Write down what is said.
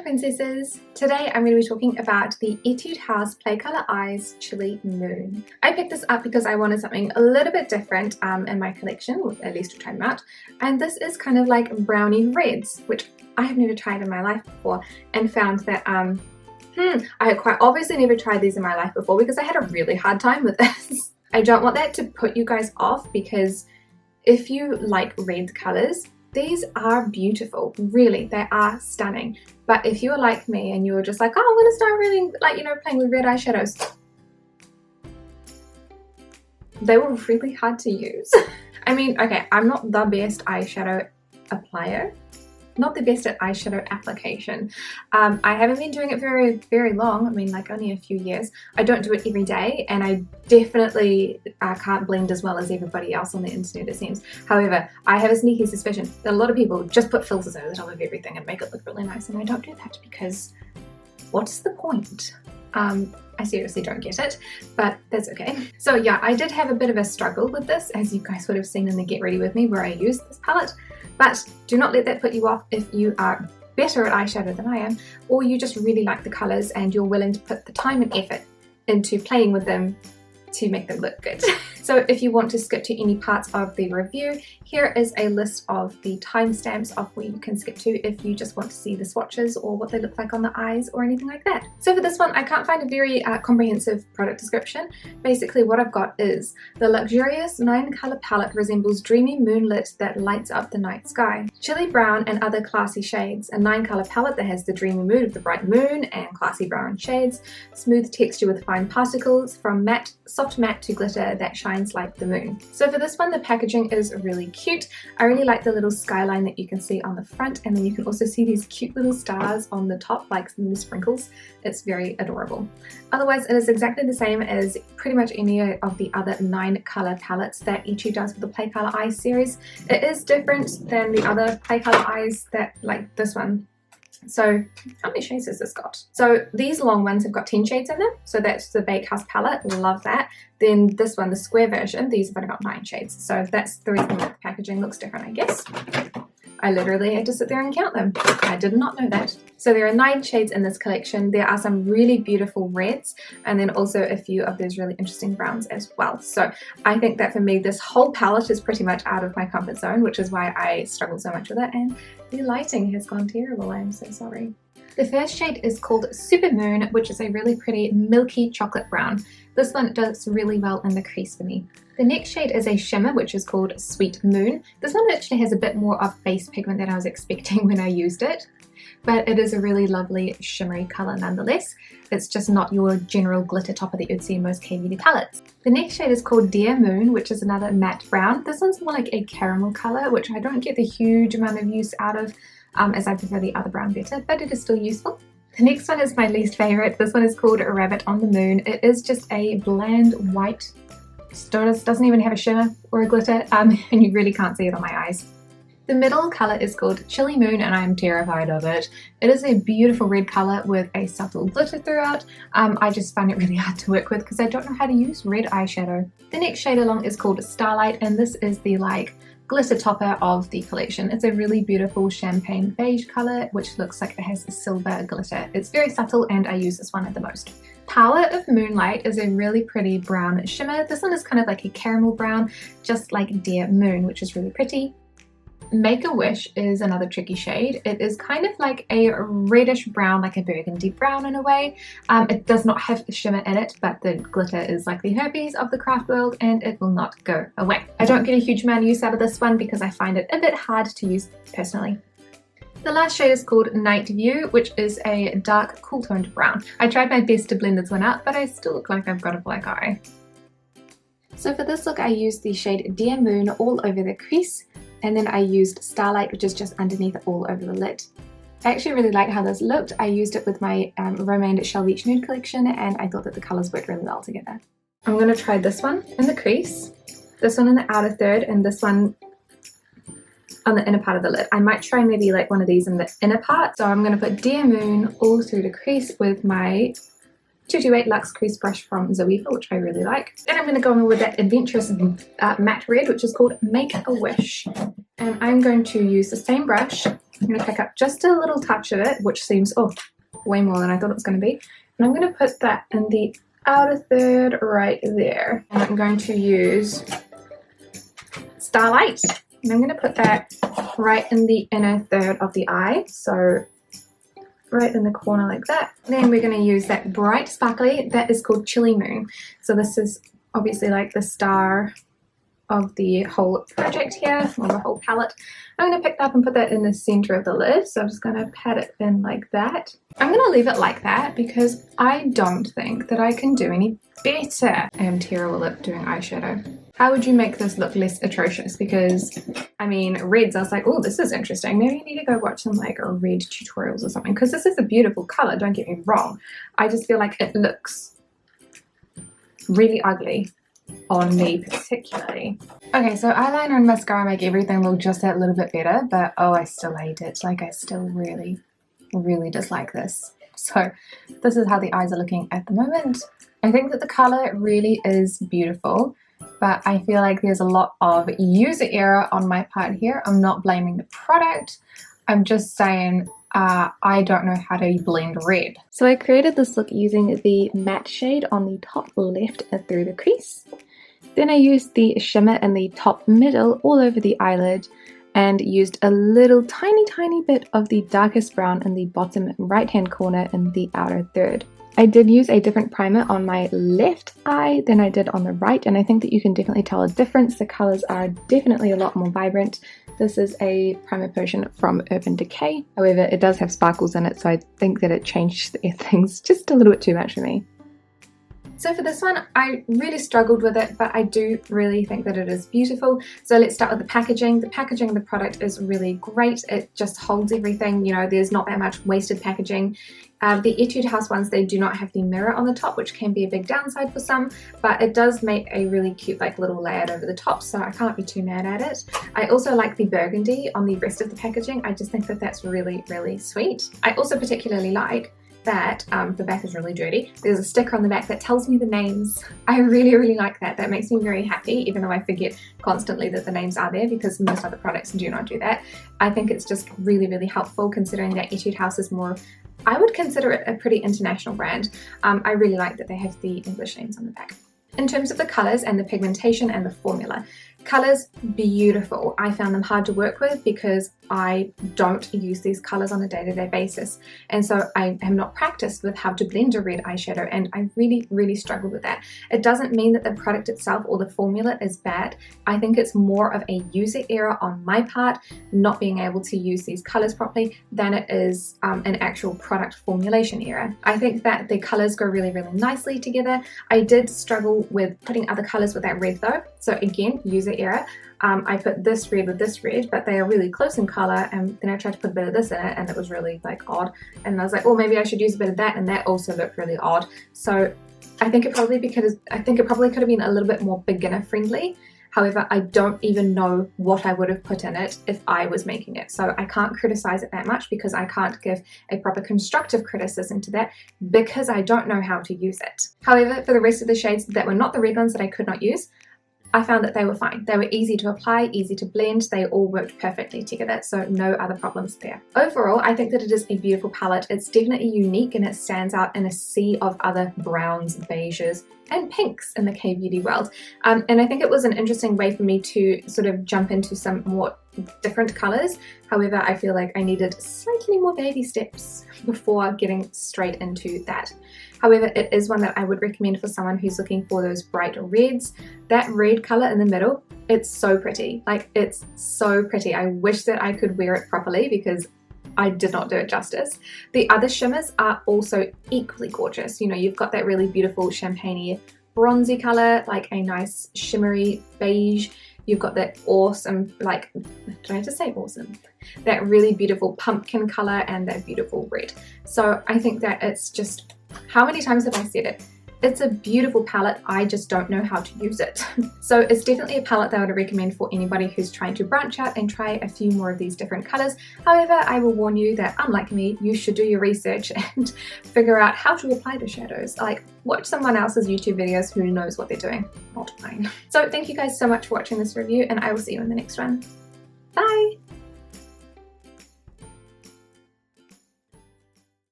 princesses! Today I'm going to be talking about the Etude House Play Colour Eyes Chili Moon. I picked this up because I wanted something a little bit different in my collection, or at least to try them out. And this is kind of like brownie reds, which I have never tried in my life before, and found that I had quite obviously never tried these in my life before because I had a really hard time with this. I don't want that to put you guys off, because if you like red colours, these are beautiful, really, they are stunning. But if you are like me and you're just like, oh, I'm gonna start really, like, playing with red eyeshadows, they were really hard to use. I mean, okay, I'm not the best eyeshadow applier, not the best at eyeshadow application. I haven't been doing it very long. I mean, like only a few years. I don't do it every day, and I definitely can't blend as well as everybody else on the internet, it seems. However, I have a sneaky suspicion that a lot of people just put filters over the top of everything and make it look really nice, and I don't do that because what's the point? I seriously don't get it, but that's okay. So yeah, I did have a bit of a struggle with this, as you guys would have seen in the Get Ready With Me where I used this palette. But do not let that put you off if you are better at eyeshadow than I am, or you just really like the colours and you're willing to put the time and effort into playing with them to make them look good. So if you want to skip to any parts of the review, here is a list of the timestamps of where you can skip to if you just want to see the swatches or what they look like on the eyes or anything like that. So for this one, I can't find a very comprehensive product description. Basically what I've got is the luxurious 9-colour palette resembles dreamy moonlit that lights up the night sky. Chili brown and other classy shades. A 9-colour palette that has the dreamy mood of the bright moon and classy brown shades. Smooth texture with fine particles, from soft matte to glitter that shines like the moon. So for this one, the packaging is really cute. I really like the little skyline that you can see on the front, and then you can also see these cute little stars on the top, like some little sprinkles. It's very adorable. Otherwise, it is exactly the same as pretty much any of the other 9-colour palettes that Etude does with the Play Colour Eyes series. It is different than the other Play Colour Eyes that, like this one. So how many shades has this got? So these long ones have got 10 shades in them. So that's the Bakehouse palette, love that. Then this one, the square version, these have only got 9 shades. So that's the reason that the packaging looks different, I guess. I literally had to sit there and count them. I did not know that. So there are 9 shades in this collection. There are some really beautiful reds, and then also a few of those really interesting browns as well. So I think that for me, this whole palette is pretty much out of my comfort zone, which is why I struggle so much with it. And the lighting has gone terrible. I'm so sorry. The first shade is called Super Moon, which is a really pretty milky chocolate brown. This one does really well in the crease for me. The next shade is a shimmer, which is called Sweet Moon. This one actually has a bit more of base pigment than I was expecting when I used it, but it is a really lovely shimmery colour nonetheless. It's just not your general glitter topper that you'd see in most Kbeauty palettes. The next shade is called Dear Moon, which is another matte brown. This one's more like a caramel colour, which I don't get the huge amount of use out of, as I prefer the other brown better, but it is still useful. The next one is my least favourite. This one is called Rabbit on the Moon. It is just a bland white, doesn't even have a shimmer or a glitter, and you really can't see it on my eyes. The middle colour is called Chili Moon, and I'm terrified of it. It is a beautiful red colour with a subtle glitter throughout. I just find it really hard to work with because I don't know how to use red eyeshadow. The next shade along is called Starlight, and this is the glitter topper of the collection. It's a really beautiful champagne beige colour, which looks like it has a silver glitter. It's very subtle, and I use this one the most. Power of Moonlight is a really pretty brown shimmer. This one is kind of like a caramel brown, just like Dear Moon, which is really pretty. Make a Wish is another tricky shade. It is kind of like a reddish brown, like a burgundy brown in a way. It does not have shimmer in it, but the glitter is like the herpes of the craft world, and it will not go away. I don't get a huge amount of use out of this one because I find it a bit hard to use personally. The last shade is called Night View, which is a dark, cool-toned brown. I tried my best to blend this one out, but I still look like I've got a black eye. So for this look, I used the shade Dear Moon all over the crease, and then I used Starlight, which is just underneath all over the lid. I actually really like how this looked. I used it with my Romaine Shell Beach Nude collection, and I thought that the colours worked really well together. I'm going to try this one in the crease, this one in the outer third, and this one on the inner part of the lid. I might try maybe like one of these in the inner part. So I'm going to put Dear Moon all through the crease with my 228 Luxe Crease Brush from Zoeva, which I really like. Then I'm going to go in with that adventurous matte red, which is called Make a Wish. And I'm going to use the same brush. I'm going to pick up just a little touch of it, which seems, oh, way more than I thought it was going to be. And I'm going to put that in the outer third right there. And I'm going to use Starlight. And I'm going to put that right in the inner third of the eye. So right in the corner like that. Then we're going to use that bright sparkly, that is called Chilly Moon. So this is obviously like the star of the whole project here, or the whole palette. I'm going to pick that up and put that in the center of the lid. So I'm just going to pat it in like that. I'm going to leave it like that because I don't think that I can do any better. I am terrible at doing eyeshadow. How would you make this look less atrocious? Because, I mean, reds, I was like, oh, this is interesting. Maybe I need to go watch some like red tutorials or something. Because this is a beautiful color, don't get me wrong. I just feel like it looks really ugly on me particularly. Okay, so eyeliner and mascara make everything look just that little bit better. But, oh, I still hate it. Like, I still really, really dislike this. So, this is how the eyes are looking at the moment. I think that the color really is beautiful. But I feel like there's a lot of user error on my part here. I'm not blaming the product. I'm just saying I don't know how to blend red. So I created this look using the matte shade on the top left and through the crease. Then I used the shimmer in the top middle all over the eyelid and used a little tiny bit of the darkest brown in the bottom right hand corner in the outer third. I did use a different primer on my left eye than I did on the right, and I think that you can definitely tell a difference. The colors are definitely a lot more vibrant. This is a primer potion from Urban Decay. However, it does have sparkles in it, so I think that it changed things just a little bit too much for me. So for this one, I really struggled with it, but I do really think that it is beautiful. So let's start with the packaging. The packaging of the product is really great. It just holds everything, you know, there's not that much wasted packaging. The Etude House ones, they do not have the mirror on the top, which can be a big downside for some, but it does make a really cute like little layout over the top, so I can't be too mad at it. I also like the burgundy on the rest of the packaging. I just think that that's really, really sweet. I also particularly like that the back is really dirty. There's a sticker on the back that tells me the names. I really, really like that. That makes me very happy, even though I forget constantly that the names are there because most other products do not do that. I think it's just really, really helpful considering that Etude House is more, I would consider it a pretty international brand. I really like that they have the English names on the back. In terms of the colours and the pigmentation and the formula, colours, beautiful. I found them hard to work with because I don't use these colours on a day-to-day basis, and so I am not practiced with how to blend a red eyeshadow, and I really, really struggled with that. It doesn't mean that the product itself or the formula is bad. I think it's more of a user error on my part, not being able to use these colours properly, than it is an actual product formulation error. I think that the colours go really, really nicely together. I did struggle with putting other colours with that red though, so again, user error. I put this red with this red, but they are really close in color, and then I tried to put a bit of this in it and it was really like odd, and I was like, oh, maybe I should use a bit of that, and that also looked really odd. So I think it probably could have been a little bit more beginner friendly. However, I don't even know what I would have put in it if I was making it, so I can't criticize it that much because I can't give a proper constructive criticism to that because I don't know how to use it. However, for the rest of the shades that were not the red ones that I could not use, I found that they were fine. They were easy to apply, easy to blend, they all worked perfectly together, so no other problems there. Overall, I think that it is a beautiful palette. It's definitely unique and it stands out in a sea of other browns, beiges, and pinks in the Kbeauty world. And I think it was an interesting way for me to sort of jump into some more different colors. However, I feel like I needed slightly more baby steps before getting straight into that. However, it is one that I would recommend for someone who's looking for those bright reds. That red color in the middle, it's so pretty. Like, it's so pretty. I wish that I could wear it properly because I did not do it justice. The other shimmers are also equally gorgeous. You know, you've got that really beautiful champagne bronzy color, like a nice shimmery beige. You've got that awesome, like, did I just say awesome? That really beautiful pumpkin color and that beautiful red. So I think that it's just, how many times have I said it? It's a beautiful palette, I just don't know how to use it. So it's definitely a palette that I would recommend for anybody who's trying to branch out and try a few more of these different colors. However, I will warn you that unlike me, you should do your research and figure out how to apply the shadows. Like, watch someone else's YouTube videos who knows what they're doing, not mine. So thank you guys so much for watching this review, and I will see you in the next one. Bye!